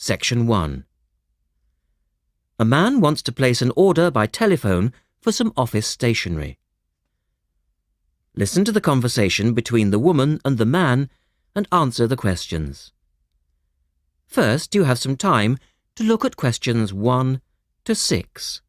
Section 1. A man wants to place an order by telephone for some office stationery. Listen to the conversation between the woman and the man and answer the questions. First, you have some time to look at questions 1 to 6.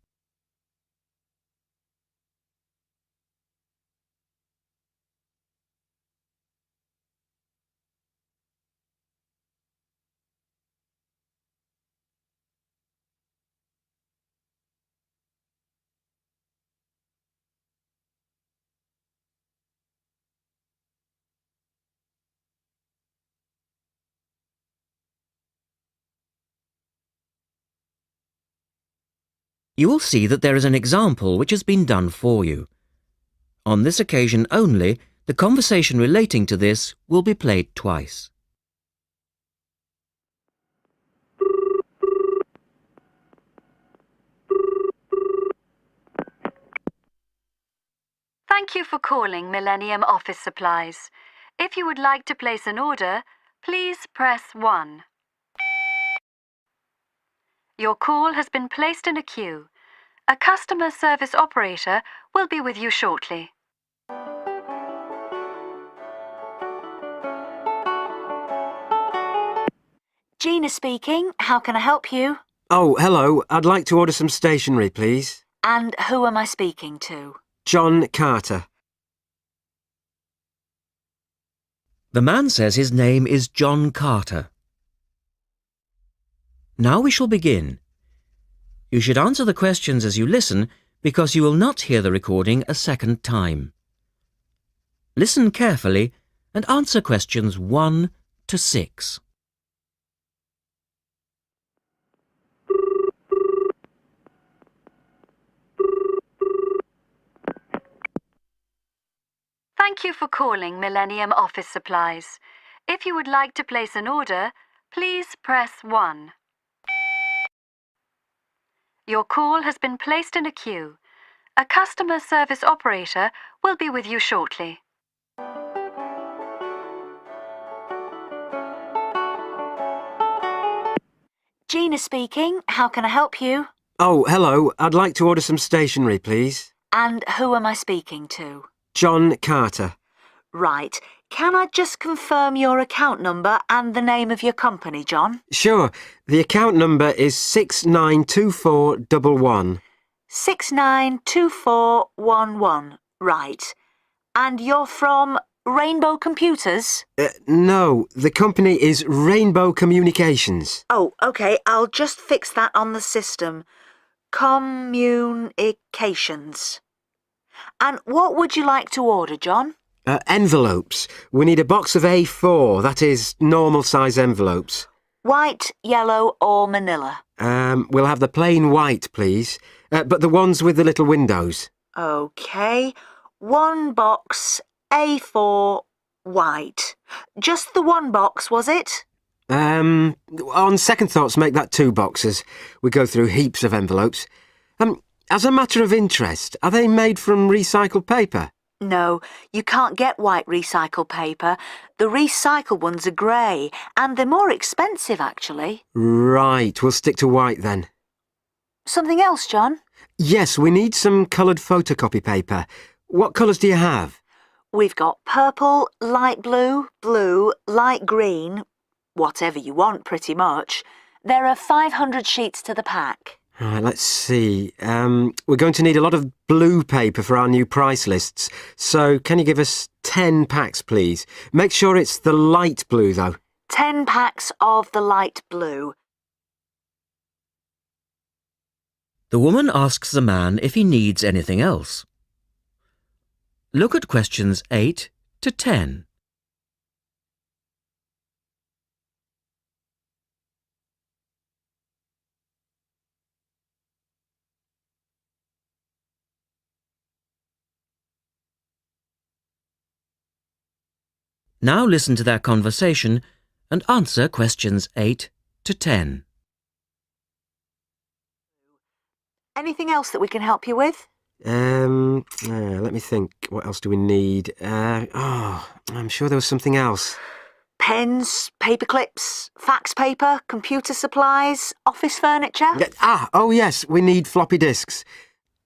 You will see that there is an example which has been done for you. On this occasion only, the conversation relating to this will be played twice. Thank you for calling Millennium Office Supplies. If you would like to place an order, please press 1. Your call has been placed in a queue. A customer service operator will be with you shortly. Gina speaking. How can I help you? Oh, hello. I'd like to order some stationery, please. And who am I speaking to? John Carter. The man says his name is John Carter. Now we shall begin. You should answer the questions as you listen because you will not hear the recording a second time. Listen carefully and answer questions 1 to 6. Thank you for calling Millennium Office Supplies. If you would like to place an order, please press 1. Your call has been placed in a queue. A customer service operator will be with you shortly. Gina speaking. How can I help you? Oh, hello. I'd like to order some stationery, please. And who am I speaking to? John Carter. Right. Can I just confirm your account number and the name of your company, John? Sure. The account number is 692411. 692411. Right. And you're from Rainbow Computers? No, the company is Rainbow Communications. Oh, OK. I'll just fix that on the system. Communications. And what would you like to order, John? Envelopes. We need a box of A4, that is, normal size envelopes. White, yellow or manila? We'll have the plain white, please. But the ones with the little windows. OK. 1 box, A4, white. Just the 1 box, was it? On second thoughts, make that 2 boxes. We go through heaps of envelopes. As a matter of interest, are they made from recycled paper? No, you can't get white recycled paper. The recycled ones are grey, and they're more expensive, actually. Right, we'll stick to white then. Something else, John? Yes, we need some coloured photocopy paper. What colours do you have? We've got purple, light blue, blue, light green, whatever you want, pretty much. There are 500 sheets to the pack. Right, let's see. We're going to need a lot of blue paper for our new price lists. So can you give us 10 packs, please? Make sure it's the light blue, though. 10 packs of the light blue. The woman asks the man if he needs anything else. Look at questions 8 to 10. Now listen to their conversation and answer questions 8 to 10. Anything else that we can help you with? Let me think. What else do we need? I'm sure there was something else. Pens, paper clips, fax paper, computer supplies, office furniture. Oh yes, we need floppy disks.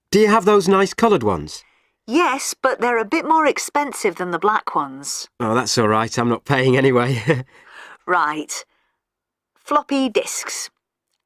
Do you have those nice coloured ones? Yes, but they're a bit more expensive than the black ones. Oh, that's all right. I'm not paying anyway. Right. Floppy disks.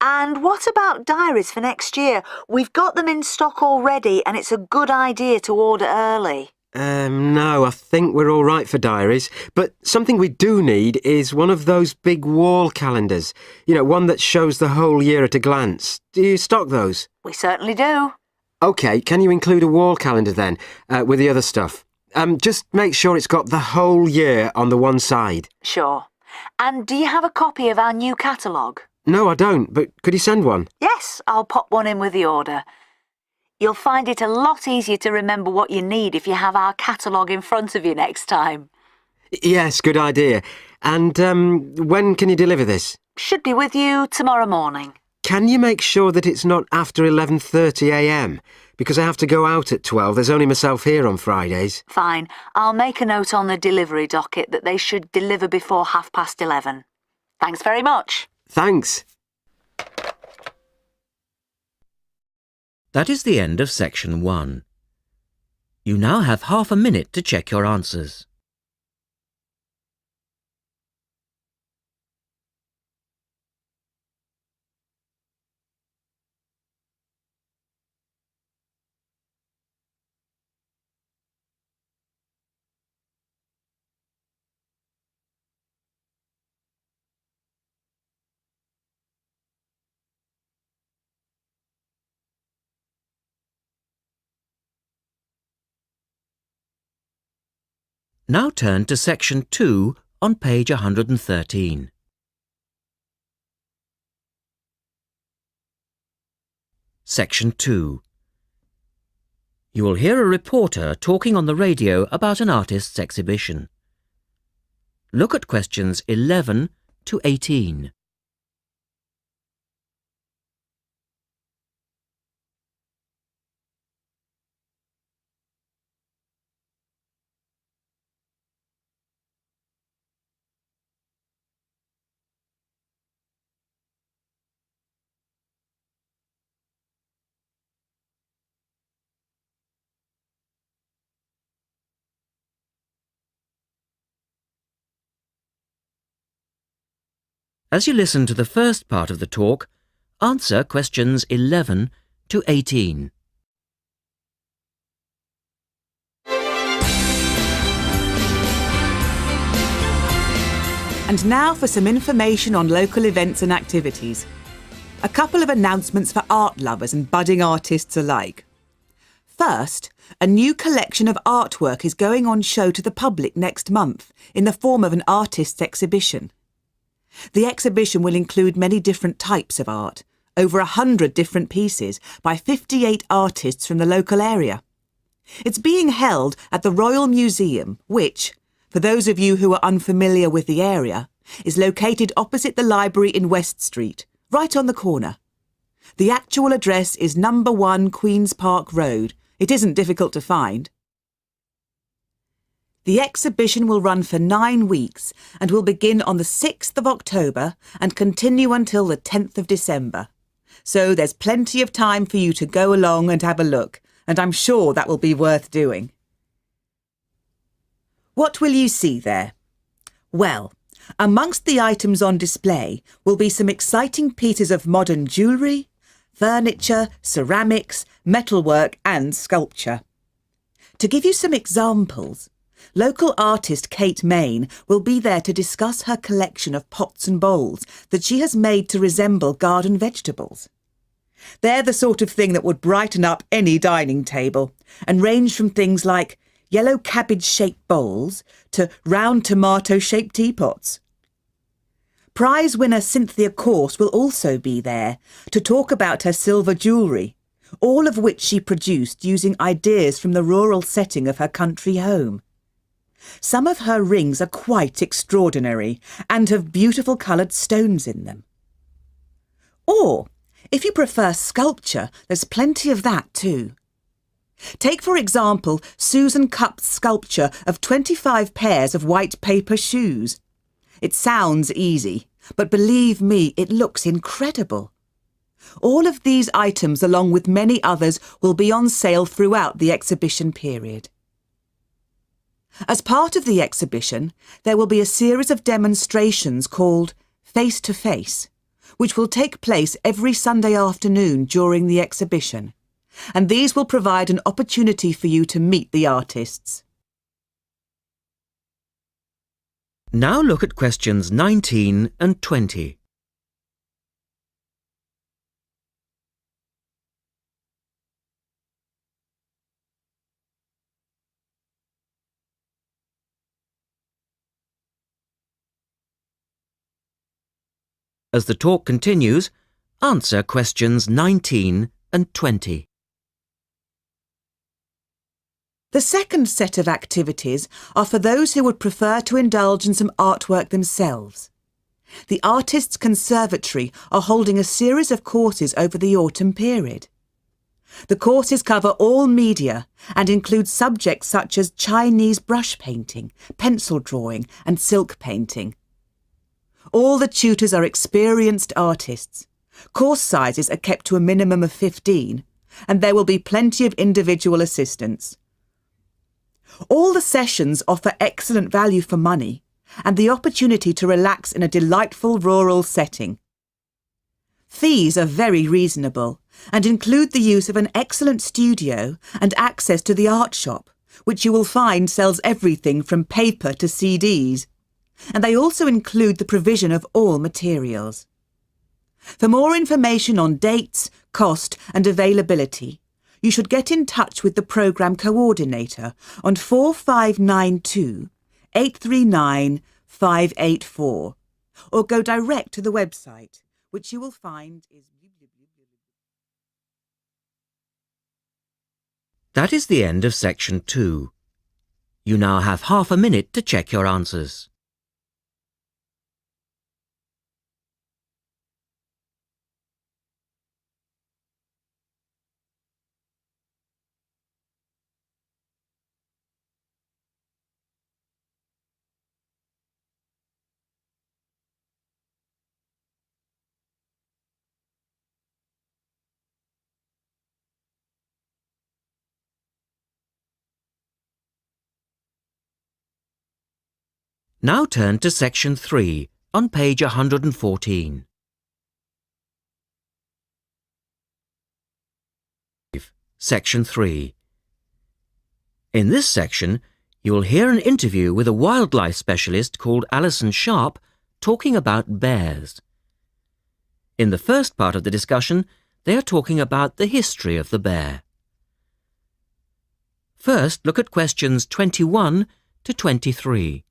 And what about diaries for next year? We've got them in stock already and it's a good idea to order early. No, I think we're all right for diaries. But something we do need is one of those big wall calendars. You know, one that shows the whole year at a glance. Do you stock those? We certainly do. OK, can you include a wall calendar then, with the other stuff? Just make sure it's got the whole year on the one side. Sure. And do you have a copy of our new catalogue? No, I don't, but could you send one? Yes, I'll pop one in with the order. You'll find it a lot easier to remember what you need if you have our catalogue in front of you next time. Yes, good idea. And when can you deliver this? Should be with you tomorrow morning. Can you make sure that it's not after 11:30 a.m? Because I have to go out at 12. There's only myself here on Fridays. Fine. I'll make a note on the delivery docket that they should deliver before 11:30. Thanks very much. Thanks. That is the end of section 1. You now have half a minute to check your answers. Now turn to section 2 on page 113. Section 2. You will hear a reporter talking on the radio about an artist's exhibition. Look at questions 11 to 18. As you listen to the first part of the talk, answer questions 11 to 18. And now for some information on local events and activities. A couple of announcements for art lovers and budding artists alike. First, a new collection of artwork is going on show to the public next month in the form of an artist's exhibition. The exhibition will include many different types of art, over 100 different pieces by 58 artists from the local area. It's being held at the Royal Museum, which, for those of you who are unfamiliar with the area, is located opposite the library in West Street, right on the corner. The actual address is number 1 Queen's Park Road. It isn't difficult to find. The exhibition will run for 9 weeks and will begin on the 6th of October and continue until the 10th of December. So there's plenty of time for you to go along and have a look, and I'm sure that will be worth doing. What will you see there? Well, amongst the items on display will be some exciting pieces of modern jewellery, furniture, ceramics, metalwork and sculpture. To give you some examples, local artist Kate Main will be there to discuss her collection of pots and bowls that she has made to resemble garden vegetables. They're the sort of thing that would brighten up any dining table and range from things like yellow cabbage-shaped bowls to round tomato-shaped teapots. Prize winner Cynthia Corse will also be there to talk about her silver jewellery, all of which she produced using ideas from the rural setting of her country home. Some of her rings are quite extraordinary and have beautiful coloured stones in them. Or, if you prefer sculpture, there's plenty of that too. Take, for example, Susan Cupp's sculpture of 25 pairs of white paper shoes. It sounds easy, but believe me, it looks incredible. All of these items, along with many others, will be on sale throughout the exhibition period. As part of the exhibition, there will be a series of demonstrations called Face to Face, which will take place every Sunday afternoon during the exhibition, and these will provide an opportunity for you to meet the artists. Now look at questions 19 and 20. As the talk continues, answer questions 19 and 20. The second set of activities are for those who would prefer to indulge in some artwork themselves. The Artists' Conservatory are holding a series of courses over the autumn period. The courses cover all media and include subjects such as Chinese brush painting, pencil drawing and silk painting. All the tutors are experienced artists. Course sizes are kept to a minimum of 15, and there will be plenty of individual assistance. All the sessions offer excellent value for money and the opportunity to relax in a delightful rural setting. Fees are very reasonable and include the use of an excellent studio and access to the art shop, which you will find sells everything from paper to CDs. And they also include the provision of all materials. For more information on dates, cost and availability, you should get in touch with the programme coordinator on 4592 839 584 or go direct to the website, which you will find is... That is the end of section 2. You now have half a minute to check your answers. Now turn to section 3 on page 114. Section 3. In this section, you will hear an interview with a wildlife specialist called Alison Sharp talking about bears. In the first part of the discussion, they are talking about the history of the bear. First, look at questions 21 to 23.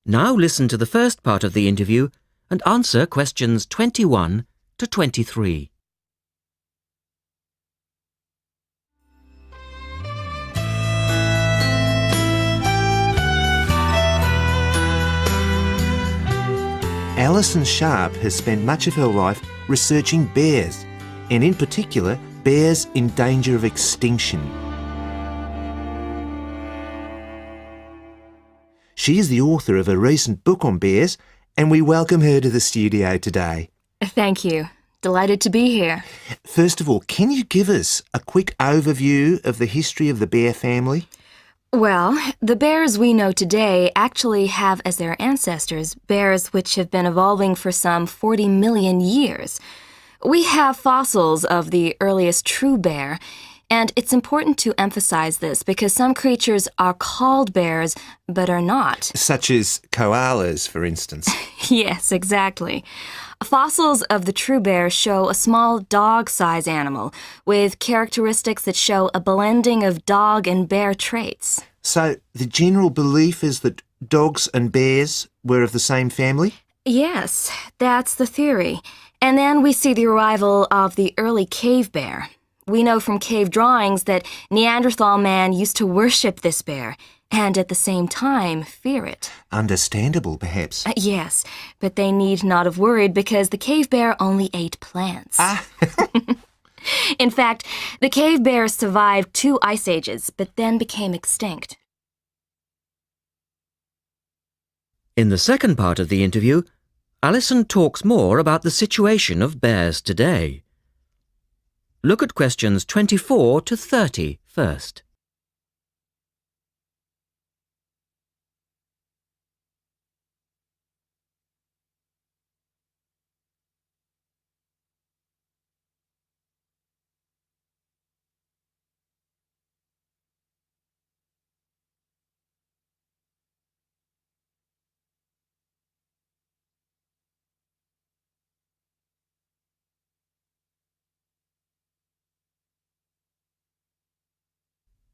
Now listen to the first part of the interview and answer questions 21 to 23. Alison Sharp has spent much of her life researching bears, and in particular, bears in danger of extinction. She is the author of a recent book on bears, and we welcome her to the studio today. Thank you. Delighted to be here. First of all, can you give us a quick overview of the history of the bear family? Well, the bears we know today actually have as their ancestors bears which have been evolving for some 40 million years. We have fossils of the earliest true bear, and it's important to emphasize this because some creatures are called bears but are not. Such as koalas, for instance. Yes, exactly. Fossils of the true bear show a small dog-sized animal with characteristics that show a blending of dog and bear traits. So the general belief is that dogs and bears were of the same family? Yes, that's the theory. And then we see the arrival of the early cave bear. We know from cave drawings that Neanderthal man used to worship this bear and at the same time fear it. Understandable, perhaps. Yes, but they need not have worried because the cave bear only ate plants. In fact, the cave bear survived 2 ice ages, but then became extinct. In the second part of the interview, Alison talks more about the situation of bears today. Look at questions 24 to 30 first.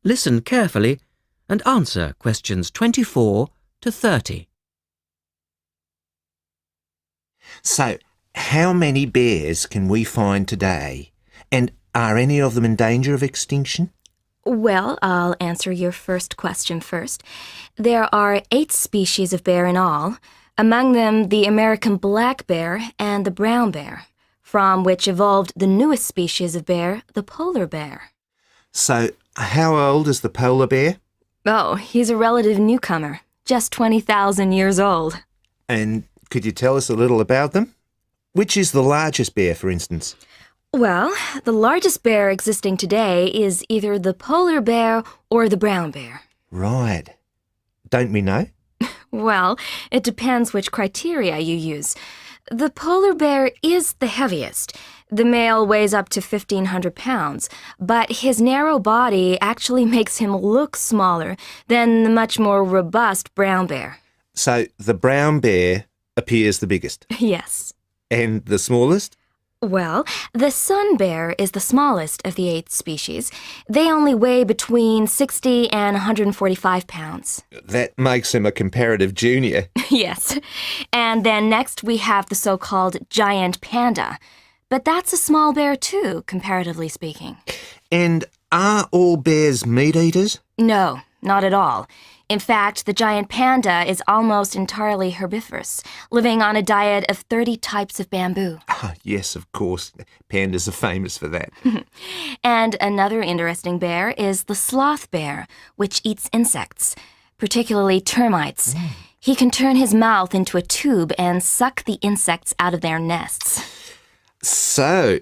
Listen carefully and answer questions 24 to 30. So, how many bears can we find today? And are any of them in danger of extinction? Well, I'll answer your first question first. There are 8 species of bear in all, among them the American black bear and the brown bear, from which evolved the newest species of bear, the polar bear. So, how old is the polar bear? Oh, he's a relative newcomer, just 20,000 years old. And could you tell us a little about them? Which is the largest bear, for instance? Well, the largest bear existing today is either the polar bear or the brown bear. Right. Don't we know? Well, it depends which criteria you use. The polar bear is the heaviest. The male weighs up to 1,500 pounds, but his narrow body actually makes him look smaller than the much more robust brown bear. So, the brown bear appears the biggest. Yes. And the smallest? Well, the sun bear is the smallest of the 8 species. They only weigh between 60 and 145 pounds. That makes him a comparative junior. Yes. And then next we have the so-called giant panda. But that's a small bear too, comparatively speaking. And are all bears meat eaters? No, not at all. In fact, the giant panda is almost entirely herbivorous, living on a diet of 30 types of bamboo. Yes, of course. Pandas are famous for that. And another interesting bear is the sloth bear, which eats insects, particularly termites. He can turn his mouth into a tube and suck the insects out of their nests. So,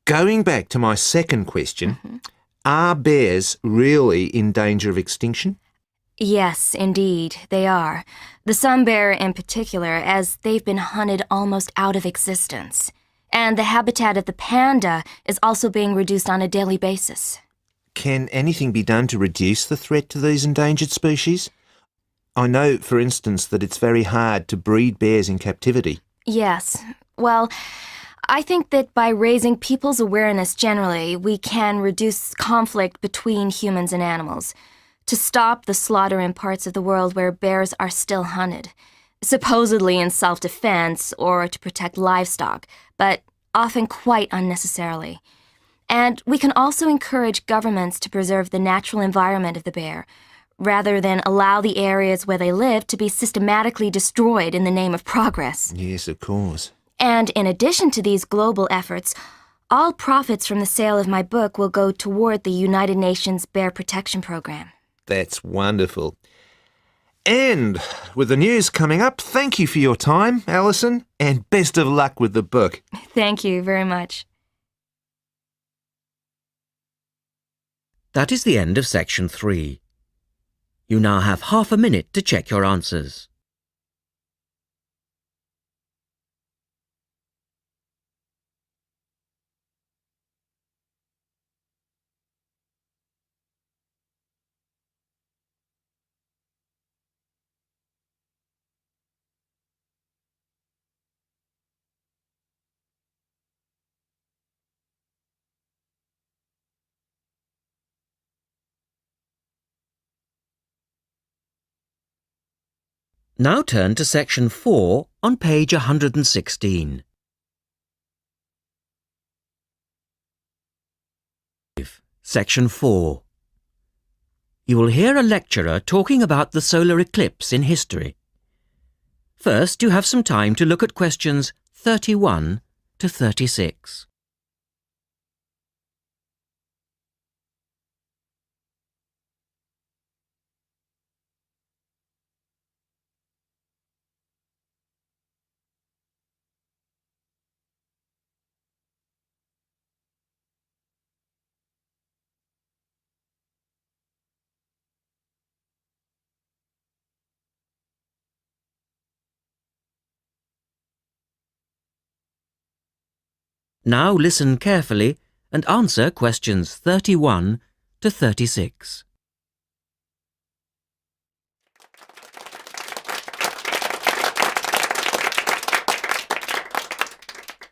going back to my second question, are bears really in danger of extinction? Yes, indeed, they are. The sun bear in particular, as they've been hunted almost out of existence. And the habitat of the panda is also being reduced on a daily basis. Can anything be done to reduce the threat to these endangered species? I know, for instance, that it's very hard to breed bears in captivity. Yes. Well, I think that by raising people's awareness generally, we can reduce conflict between humans and animals, to stop the slaughter in parts of the world where bears are still hunted, supposedly in self-defense or to protect livestock, but often quite unnecessarily. And we can also encourage governments to preserve the natural environment of the bear, rather than allow the areas where they live to be systematically destroyed in the name of progress. Yes, of course. And in addition to these global efforts, all profits from the sale of my book will go toward the United Nations Bear Protection Program. That's wonderful. And with the news coming up, thank you for your time, Alison, and best of luck with the book. Thank you very much. That is the end of section 3. You now have half a minute to check your answers. Now turn to section 4 on page 116. Section 4. You will hear a lecturer talking about the solar eclipse in history. First, you have some time to look at questions 31 to 36. Now listen carefully and answer questions 31 to 36.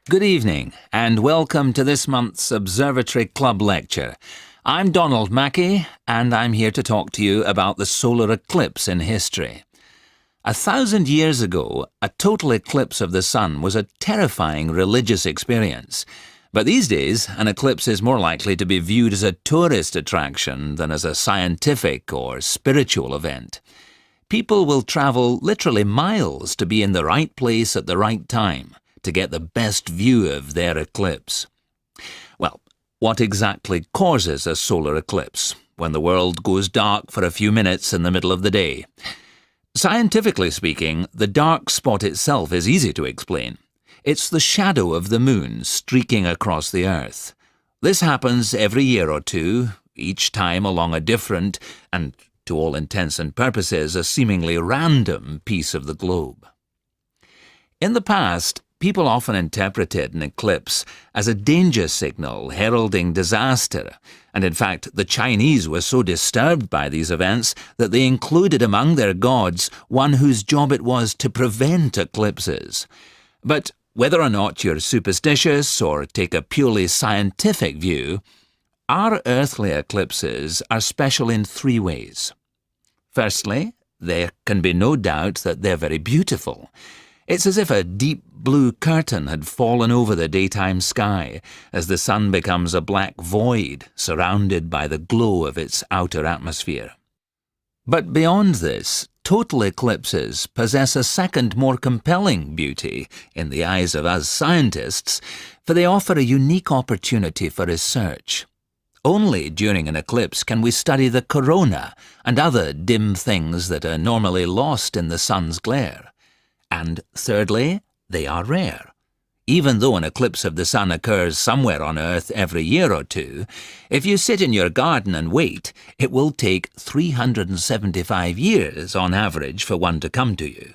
Good evening and welcome to this month's Observatory Club lecture. I'm Donald Mackey and I'm here to talk to you about the solar eclipse in history. 1,000 years ago, a total eclipse of the sun was a terrifying religious experience. But these days, an eclipse is more likely to be viewed as a tourist attraction than as a scientific or spiritual event. People will travel literally miles to be in the right place at the right time to get the best view of their eclipse. Well, what exactly causes a solar eclipse when the world goes dark for a few minutes in the middle of the day? Scientifically speaking, the dark spot itself is easy to explain. It's the shadow of the moon streaking across the Earth. This happens every year or two, each time along a different, and to all intents and purposes, a seemingly random piece of the globe. In the past, people often interpreted an eclipse as a danger signal heralding disaster, and in fact the Chinese were so disturbed by these events that they included among their gods one whose job it was to prevent eclipses. But whether or not you're superstitious or take a purely scientific view, our earthly eclipses are special in three ways. Firstly, there can be no doubt that they're very beautiful. It's as if a deep blue curtain had fallen over the daytime sky as the sun becomes a black void surrounded by the glow of its outer atmosphere. But beyond this, total eclipses possess a second, more compelling beauty in the eyes of us scientists, for they offer a unique opportunity for research. Only during an eclipse can we study the corona and other dim things that are normally lost in the sun's glare. And thirdly, they are rare. Even though an eclipse of the sun occurs somewhere on Earth every year or two, if you sit in your garden and wait, it will take 375 years on average for one to come to you.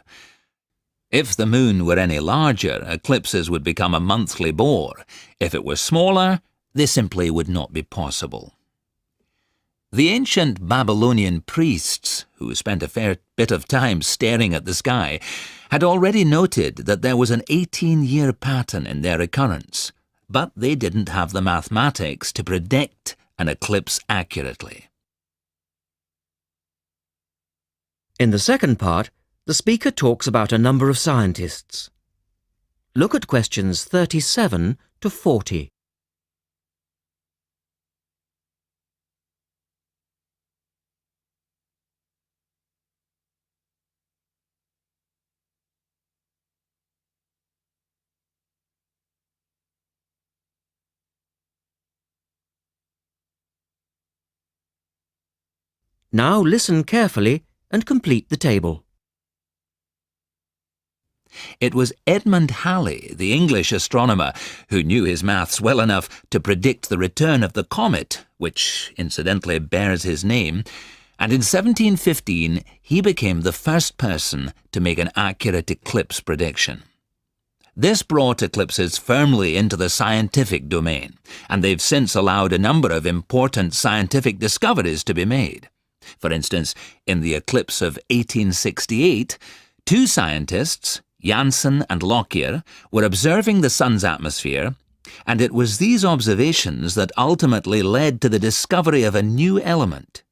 If the moon were any larger, eclipses would become a monthly bore. If it were smaller, they simply would not be possible. The ancient Babylonian priests, who spent a fair bit of time staring at the sky, had already noted that there was an 18-year pattern in their occurrence, but they didn't have the mathematics to predict an eclipse accurately. In the second part, the speaker talks about a number of scientists. Look at questions 37 to 40. Now listen carefully and complete the table. It was Edmund Halley, the English astronomer, who knew his maths well enough to predict the return of the comet, which incidentally bears his name, and in 1715 he became the first person to make an accurate eclipse prediction. This brought eclipses firmly into the scientific domain, and they've since allowed a number of important scientific discoveries to be made. For instance, in the eclipse of 1868, two scientists, Janssen and Lockyer, were observing the sun's atmosphere, and it was these observations that ultimately led to the discovery of a new element.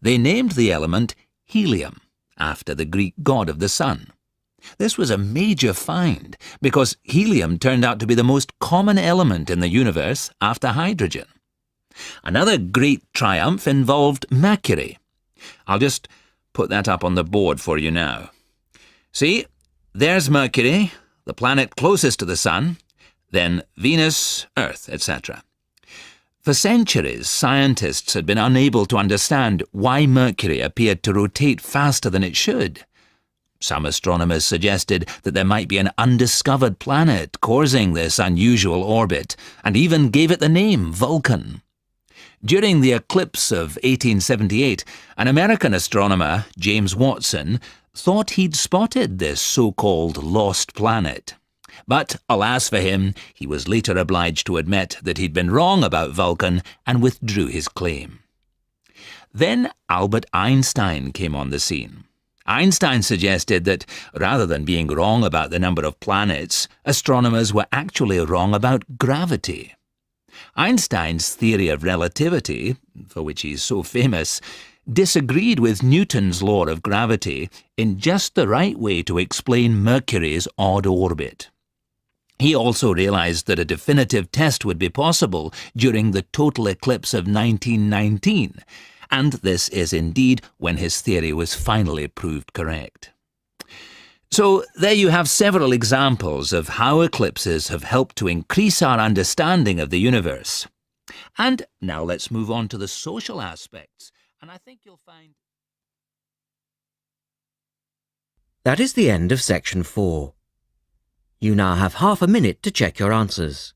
They named the element helium, after the Greek god of the sun. This was a major find, because helium turned out to be the most common element in the universe after hydrogen. Another great triumph involved Mercury. I'll just put that up on the board for you now. See, there's Mercury, the planet closest to the Sun, then Venus, Earth, etc. For centuries, scientists had been unable to understand why Mercury appeared to rotate faster than it should. Some astronomers suggested that there might be an undiscovered planet causing this unusual orbit, and even gave it the name Vulcan. During the eclipse of 1878, an American astronomer, James Watson, thought he'd spotted this so-called lost planet. But, alas for him, he was later obliged to admit that he'd been wrong about Vulcan and withdrew his claim. Then Albert Einstein came on the scene. Einstein suggested that, rather than being wrong about the number of planets, astronomers were actually wrong about gravity. Einstein's theory of relativity, for which he's so famous, disagreed with Newton's law of gravity in just the right way to explain Mercury's odd orbit. He also realised that a definitive test would be possible during the total eclipse of 1919, and this is indeed when his theory was finally proved correct. So there you have several examples of how eclipses have helped to increase our understanding of the universe. And now let's move on to the social aspects, and I think you'll find... That is the end of section 4. You now have half a minute to check your answers.